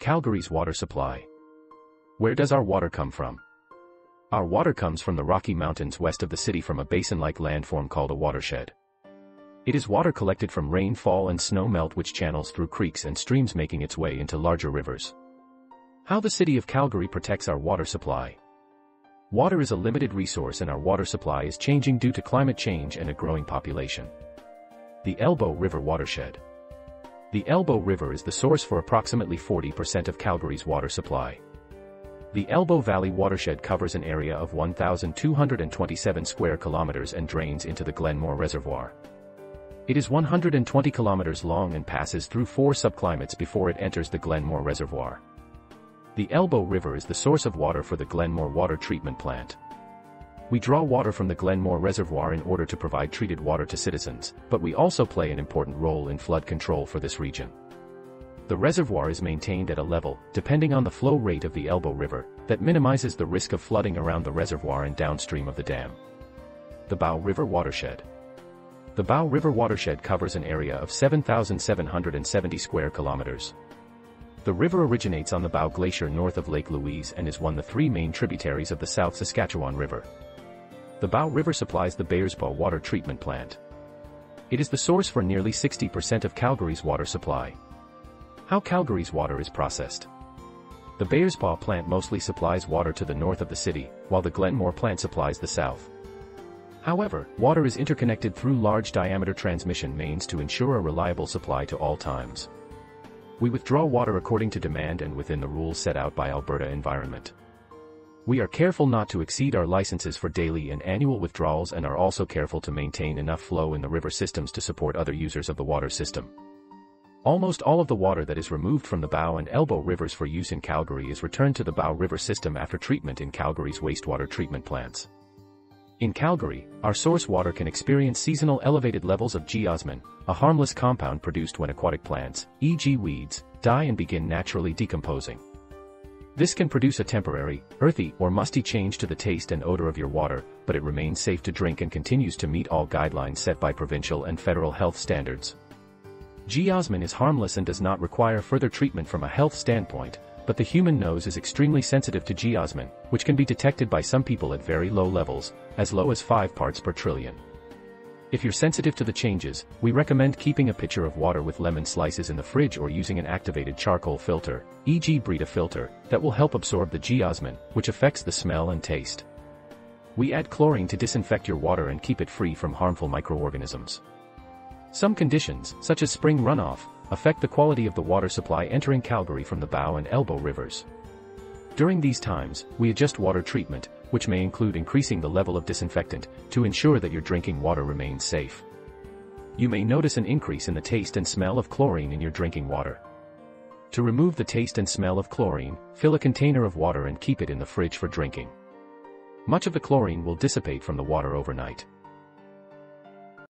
Calgary's water supply. Where does our water come from? Our water comes from the Rocky Mountains west of the city from a basin-like landform called a watershed. It is water collected from rainfall and snow melt which channels through creeks and streams making its way into larger rivers. How the city of Calgary protects our water supply. Water is a limited resource and our water supply is changing due to climate change and a growing population. The Elbow River Watershed. The Elbow River is the source for approximately 40% of Calgary's water supply. The Elbow Valley Watershed covers an area of 1,227 square kilometers and drains into the Glenmore Reservoir. It is 120 kilometers long and passes through 4 subclimates before it enters the Glenmore Reservoir. The Elbow River is the source of water for the Glenmore Water Treatment Plant. We draw water from the Glenmore Reservoir in order to provide treated water to citizens, but we also play an important role in flood control for this region. The reservoir is maintained at a level, depending on the flow rate of the Elbow River, that minimizes the risk of flooding around the reservoir and downstream of the dam. The Bow River Watershed. The Bow River Watershed covers an area of 7,770 square kilometers. The river originates on the Bow Glacier north of Lake Louise and is one of the 3 main tributaries of the South Saskatchewan River. The Bow River supplies the Bearspaw Water Treatment Plant. It is the source for nearly 60% of Calgary's water supply. How Calgary's water is processed. The Bearspaw plant mostly supplies water to the north of the city, while the Glenmore plant supplies the south. However, water is interconnected through large-diameter transmission mains to ensure a reliable supply to all times. We withdraw water according to demand and within the rules set out by Alberta Environment. We are careful not to exceed our licenses for daily and annual withdrawals and are also careful to maintain enough flow in the river systems to support other users of the water system. Almost all of the water that is removed from the Bow and Elbow rivers for use in Calgary is returned to the Bow River system after treatment in Calgary's wastewater treatment plants. In Calgary, our source water can experience seasonal elevated levels of geosmin, a harmless compound produced when aquatic plants, e.g. weeds, die and begin naturally decomposing. This can produce a temporary, earthy or musty change to the taste and odor of your water, but it remains safe to drink and continues to meet all guidelines set by provincial and federal health standards. Geosmin is harmless and does not require further treatment from a health standpoint, but the human nose is extremely sensitive to geosmin, which can be detected by some people at very low levels, as low as 5 parts per trillion. If you're sensitive to the changes, we recommend keeping a pitcher of water with lemon slices in the fridge or using an activated charcoal filter, e.g. Brita filter, that will help absorb the geosmin, which affects the smell and taste. We add chlorine to disinfect your water and keep it free from harmful microorganisms. Some conditions, such as spring runoff, affect the quality of the water supply entering Calgary from the Bow and Elbow rivers. During these times, we adjust water treatment, which may include increasing the level of disinfectant, to ensure that your drinking water remains safe. You may notice an increase in the taste and smell of chlorine in your drinking water. To remove the taste and smell of chlorine, fill a container of water and keep it in the fridge for drinking. Much of the chlorine will dissipate from the water overnight.